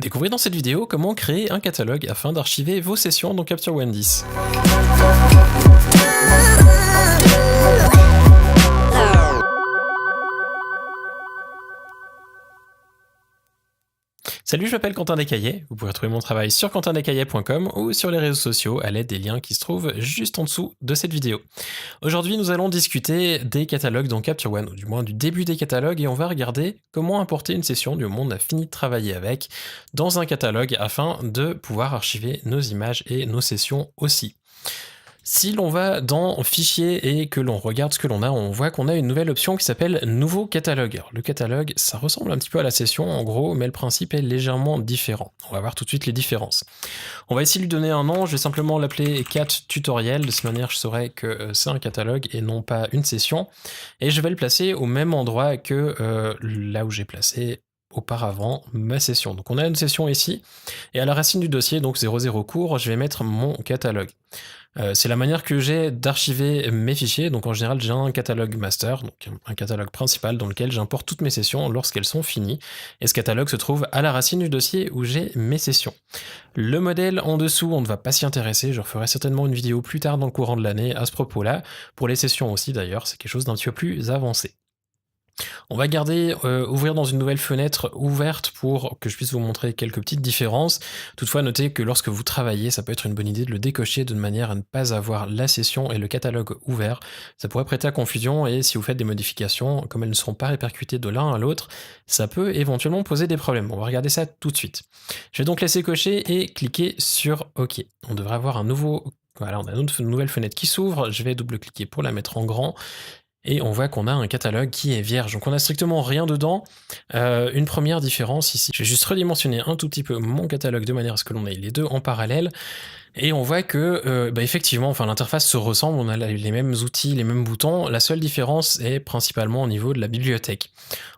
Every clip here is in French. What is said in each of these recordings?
Découvrez dans cette vidéo comment créer un catalogue afin d'archiver vos sessions dans Capture One 10. Salut, je m'appelle Quentin Descaillets. Vous pouvez retrouver mon travail sur quentindescaillets.com ou sur les réseaux sociaux à l'aide des liens qui se trouvent juste en dessous de cette vidéo. Aujourd'hui, nous allons discuter des catalogues dans Capture One, ou du moins du début des catalogues, et on va regarder comment importer une session du moment où on a fini de travailler avec dans un catalogue afin de pouvoir archiver nos images et nos sessions aussi. Si l'on va dans Fichier et que l'on regarde ce que l'on a, on voit qu'on a une nouvelle option qui s'appelle Nouveau catalogue. Alors, le catalogue, ça ressemble un petit peu à la session en gros, mais le principe est légèrement différent. On va voir tout de suite les différences. On va ici lui donner un nom, je vais simplement l'appeler Cat Tutoriel, de cette manière je saurai que c'est un catalogue et non pas une session. Et je vais le placer au même endroit que là où j'ai placé auparavant ma session. Donc on a une session ici, et à la racine du dossier, donc 00 cours, je vais mettre mon catalogue. C'est la manière que j'ai d'archiver mes fichiers, donc en général j'ai un catalogue master, donc un catalogue principal dans lequel j'importe toutes mes sessions lorsqu'elles sont finies, et ce catalogue se trouve à la racine du dossier où j'ai mes sessions. Le modèle en dessous, on ne va pas s'y intéresser, je referai certainement une vidéo plus tard dans le courant de l'année à ce propos-là, pour les sessions aussi d'ailleurs, c'est quelque chose d'un petit peu plus avancé. On va garder ouvrir dans une nouvelle fenêtre ouverte pour que je puisse vous montrer quelques petites différences. Toutefois, notez que lorsque vous travaillez, ça peut être une bonne idée de le décocher de manière à ne pas avoir la session et le catalogue ouvert. Ça pourrait prêter à confusion et si vous faites des modifications, comme elles ne seront pas répercutées de l'un à l'autre, ça peut éventuellement poser des problèmes. On va regarder ça tout de suite. Je vais donc laisser cocher et cliquer sur OK. On devrait avoir un nouveau... Voilà, on a une nouvelle fenêtre qui s'ouvre. Je vais double-cliquer pour la mettre en grand. Et on voit qu'on a un catalogue qui est vierge, donc on n'a strictement rien dedans. Une première différence ici, je vais juste redimensionner un tout petit peu mon catalogue de manière à ce que l'on ait les deux en parallèle. Et on voit que, effectivement, l'interface se ressemble, on a les mêmes outils, les mêmes boutons. La seule différence est principalement au niveau de la bibliothèque.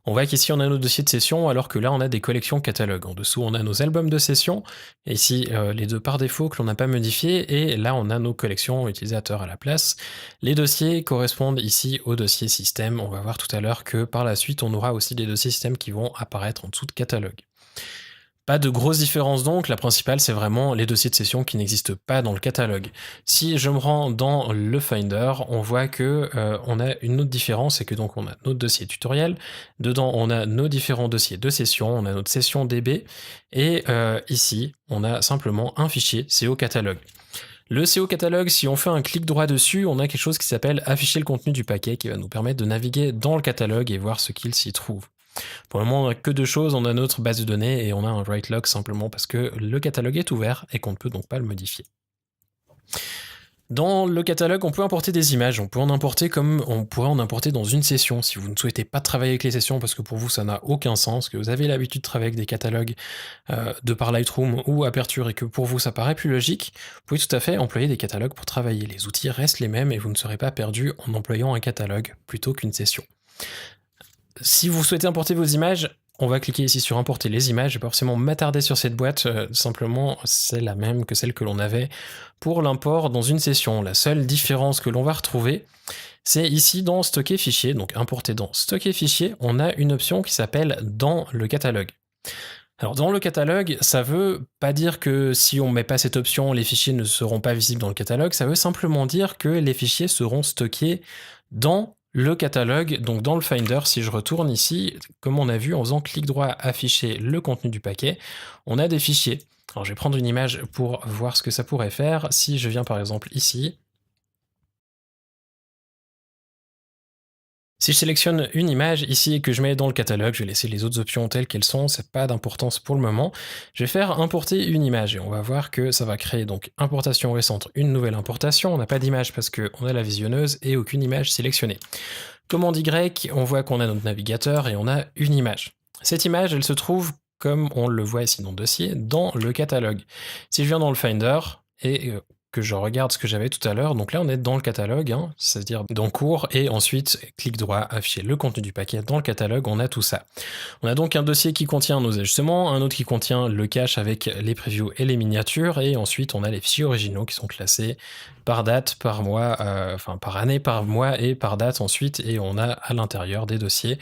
On voit qu'ici, on a nos dossiers de session, alors que là, on a des collections catalogues. En dessous, on a nos albums de session, et ici, les deux par défaut que l'on n'a pas modifiés, et là, on a nos collections utilisateurs à la place. Les dossiers correspondent ici au dossier système. On va voir tout à l'heure que par la suite, on aura aussi des dossiers système qui vont apparaître en dessous de catalogue. Pas de grosse différence donc, la principale c'est vraiment les dossiers de session qui n'existent pas dans le catalogue. Si je me rends dans le Finder, on voit que on a une autre différence, c'est que donc on a notre dossier tutoriel, dedans on a nos différents dossiers de session, on a notre session DB, et ici on a simplement un fichier CO catalogue. Le CO catalogue, si on fait un clic droit dessus, on a quelque chose qui s'appelle afficher le contenu du paquet qui va nous permettre de naviguer dans le catalogue et voir ce qu'il s'y trouve. Pour le moment, on n'a que deux choses, on a notre base de données et on a un write log simplement parce que le catalogue est ouvert et qu'on ne peut donc pas le modifier. Dans le catalogue, on peut importer des images, on peut en importer comme on pourrait en importer dans une session. Si vous ne souhaitez pas travailler avec les sessions parce que pour vous ça n'a aucun sens, que vous avez l'habitude de travailler avec des catalogues de par Lightroom ou Aperture et que pour vous ça paraît plus logique, vous pouvez tout à fait employer des catalogues pour travailler. Les outils restent les mêmes et vous ne serez pas perdu en employant un catalogue plutôt qu'une session. Si vous souhaitez importer vos images, on va cliquer ici sur importer les images, je vais pas forcément m'attarder sur cette boîte, simplement c'est la même que celle que l'on avait pour l'import dans une session. La seule différence que l'on va retrouver, c'est ici dans stocker fichier, donc importer dans stocker fichier, on a une option qui s'appelle dans le catalogue. Alors dans le catalogue, ça veut pas dire que si on met pas cette option, les fichiers ne seront pas visibles dans le catalogue, ça veut simplement dire que les fichiers seront stockés dans le catalogue, donc dans le Finder. Si je retourne ici, comme on a vu, en faisant clic droit afficher le contenu du paquet, on a des fichiers. Alors je vais prendre une image pour voir ce que ça pourrait faire. Si je viens par exemple ici, si je sélectionne une image ici et que je mets dans le catalogue, je vais laisser les autres options telles qu'elles sont, c'est pas d'importance pour le moment. Je vais faire importer une image et on va voir que ça va créer donc importation récente, une nouvelle importation. On n'a pas d'image parce qu'on a la visionneuse et aucune image sélectionnée. Commande Y, on voit qu'on a notre navigateur et on a une image. Cette image, elle se trouve, comme on le voit ici dans le dossier, dans le catalogue. Si je viens dans le Finder et que je regarde ce que j'avais tout à l'heure, donc là on est dans le catalogue, hein, c'est-à-dire dans cours, et ensuite clic droit, afficher le contenu du paquet dans le catalogue, on a tout ça. On a donc un dossier qui contient nos ajustements, un autre qui contient le cache avec les previews et les miniatures, et ensuite on a les fichiers originaux qui sont classés par date, par mois, enfin par année, par mois et par date ensuite, et on a à l'intérieur des dossiers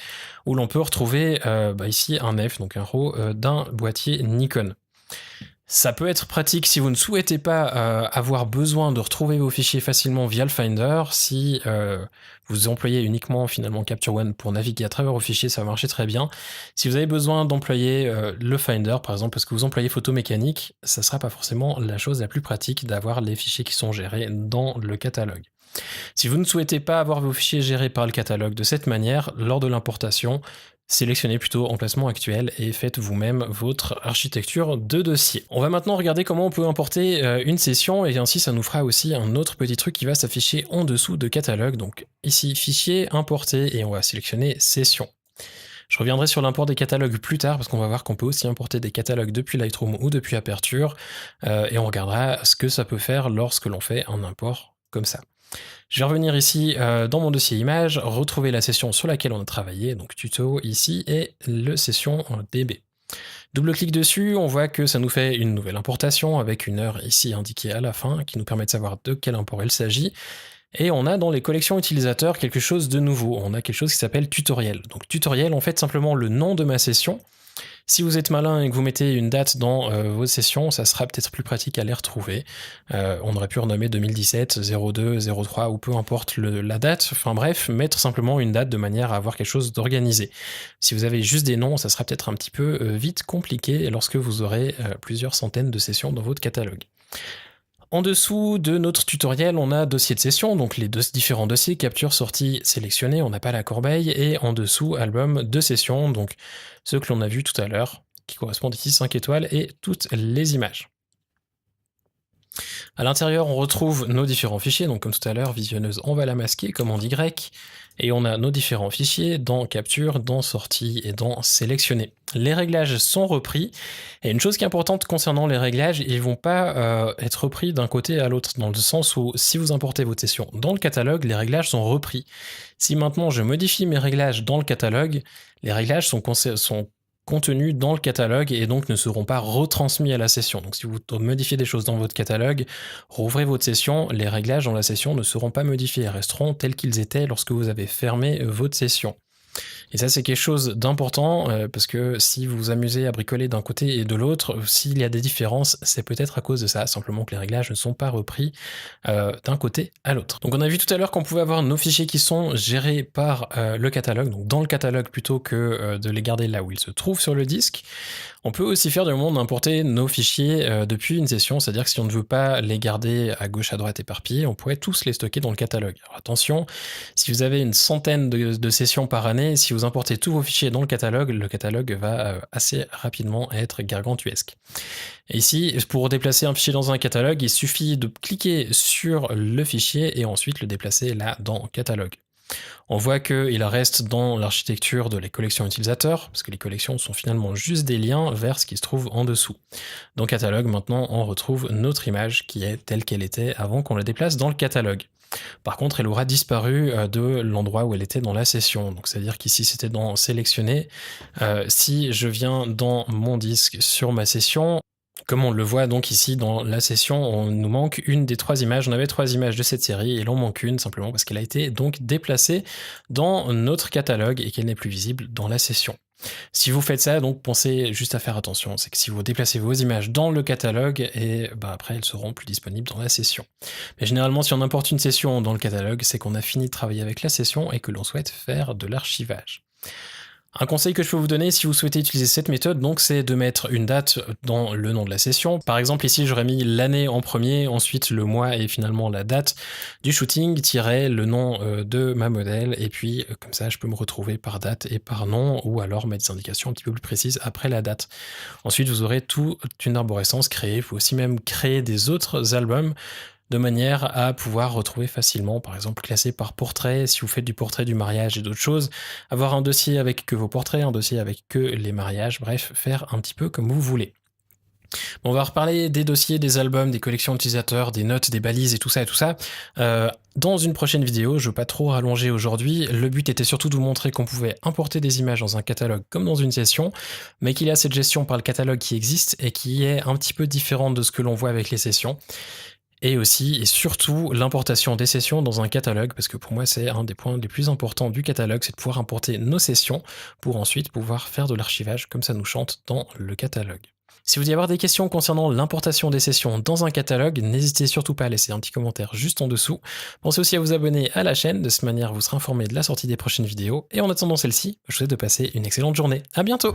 où l'on peut retrouver ici un F, donc un RAW d'un boîtier Nikon. Ça peut être pratique si vous ne souhaitez pas avoir besoin de retrouver vos fichiers facilement via le Finder. Si vous employez uniquement finalement Capture One pour naviguer à travers vos fichiers, ça va marcher très bien. Si vous avez besoin d'employer le Finder, par exemple, parce que vous employez photo mécanique, ça sera pas forcément la chose la plus pratique d'avoir les fichiers qui sont gérés dans le catalogue. Si vous ne souhaitez pas avoir vos fichiers gérés par le catalogue de cette manière, lors de l'importation, sélectionnez plutôt emplacement actuel et faites vous-même votre architecture de dossier. On va maintenant regarder comment on peut importer une session et ainsi ça nous fera aussi un autre petit truc qui va s'afficher en dessous de catalogue. Donc ici, fichier, importer et on va sélectionner session. Je reviendrai sur l'import des catalogues plus tard parce qu'on va voir qu'on peut aussi importer des catalogues depuis Lightroom ou depuis Aperture et on regardera ce que ça peut faire lorsque l'on fait un import comme ça. Je vais revenir ici dans mon dossier image, retrouver la session sur laquelle on a travaillé, donc tuto ici, et le session DB. Double-clic dessus, on voit que ça nous fait une nouvelle importation avec une heure ici indiquée à la fin, qui nous permet de savoir de quel import il s'agit. Et on a dans les collections utilisateurs quelque chose de nouveau, on a quelque chose qui s'appelle tutoriel. Donc tutoriel, en fait simplement le nom de ma session. Si vous êtes malin et que vous mettez une date dans vos sessions, ça sera peut-être plus pratique à les retrouver. On aurait pu renommer 2017, 02, 03 ou peu importe la date. Enfin bref, mettre simplement une date de manière à avoir quelque chose d'organisé. Si vous avez juste des noms, ça sera peut-être un petit peu vite compliqué lorsque vous aurez plusieurs centaines de sessions dans votre catalogue. En dessous de notre tutoriel, on a dossier de session, donc les deux différents dossiers, capture, sortie, sélectionné, on n'a pas la corbeille, et en dessous, album de session, donc ceux que l'on a vu tout à l'heure, qui correspondent ici 5 étoiles, et toutes les images. À l'intérieur, on retrouve nos différents fichiers, donc comme tout à l'heure, visionneuse, on va la masquer, commande Y, et on a nos différents fichiers dans Capture, dans Sortie et dans Sélectionner. Les réglages sont repris, et une chose qui est importante concernant les réglages, ils vont pas être repris d'un côté à l'autre, dans le sens où si vous importez votre session dans le catalogue, les réglages sont repris. Si maintenant je modifie mes réglages dans le catalogue, les réglages sont contenus dans le catalogue et donc ne seront pas retransmis à la session. Donc si vous modifiez des choses dans votre catalogue, rouvrez votre session, les réglages dans la session ne seront pas modifiés, resteront tels qu'ils étaient lorsque vous avez fermé votre session. Et ça, c'est quelque chose d'important parce que si vous vous amusez à bricoler d'un côté et de l'autre, s'il y a des différences, c'est peut-être à cause de ça, simplement que les réglages ne sont pas repris d'un côté à l'autre. Donc on a vu tout à l'heure qu'on pouvait avoir nos fichiers qui sont gérés par le catalogue, donc dans le catalogue plutôt que de les garder là où ils se trouvent sur le disque. On peut aussi faire du moment d'importer nos fichiers depuis une session, c'est-à-dire que si on ne veut pas les garder à gauche à droite éparpillés, on pourrait tous les stocker dans le catalogue. Alors attention, si vous avez une centaine de sessions par année, si vous importez tous vos fichiers dans le catalogue va assez rapidement être gargantuesque. Et ici, pour déplacer un fichier dans un catalogue, il suffit de cliquer sur le fichier et ensuite le déplacer là dans catalogue. On voit qu'il reste dans l'architecture de les collections utilisateurs, parce que les collections sont finalement juste des liens vers ce qui se trouve en dessous. Dans catalogue, maintenant, on retrouve notre image qui est telle qu'elle était avant qu'on la déplace dans le catalogue. Par contre, elle aura disparu de l'endroit où elle était dans la session. Donc, c'est-à-dire qu'ici, c'était dans sélectionner. Si je viens dans mon disque sur ma session, comme on le voit donc ici dans la session, on nous manque une des 3 images. On avait 3 images de cette série et il en manque une simplement parce qu'elle a été donc déplacée dans notre catalogue et qu'elle n'est plus visible dans la session. Si vous faites ça, donc pensez juste à faire attention, c'est que si vous déplacez vos images dans le catalogue, et après elles seront plus disponibles dans la session. Mais généralement, si on importe une session dans le catalogue, c'est qu'on a fini de travailler avec la session et que l'on souhaite faire de l'archivage. Un conseil que je peux vous donner si vous souhaitez utiliser cette méthode, donc, c'est de mettre une date dans le nom de la session. Par exemple, ici, j'aurais mis l'année en premier, ensuite le mois et finalement la date du shooting, le nom de ma modèle, et puis comme ça, je peux me retrouver par date et par nom, ou alors mettre des indications un petit peu plus précises après la date. Ensuite, vous aurez toute une arborescence créée. Il faut aussi même créer des autres albums de manière à pouvoir retrouver facilement, par exemple classé par portrait, si vous faites du portrait du mariage et d'autres choses, avoir un dossier avec que vos portraits, un dossier avec que les mariages, bref, faire un petit peu comme vous voulez. On va reparler des dossiers, des albums, des collections utilisateurs, des notes, des balises et tout ça dans une prochaine vidéo. Je veux pas trop rallonger aujourd'hui. Le but était surtout de vous montrer qu'on pouvait importer des images dans un catalogue comme dans une session, mais qu'il y a cette gestion par le catalogue qui existe et qui est un petit peu différente de ce que l'on voit avec les sessions. Et aussi, et surtout, l'importation des sessions dans un catalogue, parce que pour moi, c'est un des points les plus importants du catalogue, c'est de pouvoir importer nos sessions pour ensuite pouvoir faire de l'archivage comme ça nous chante dans le catalogue. Si vous y avoir des questions concernant l'importation des sessions dans un catalogue, n'hésitez surtout pas à laisser un petit commentaire juste en dessous. Pensez aussi à vous abonner à la chaîne, de cette manière vous serez informé de la sortie des prochaines vidéos. Et en attendant celle-ci, je vous souhaite de passer une excellente journée. À bientôt!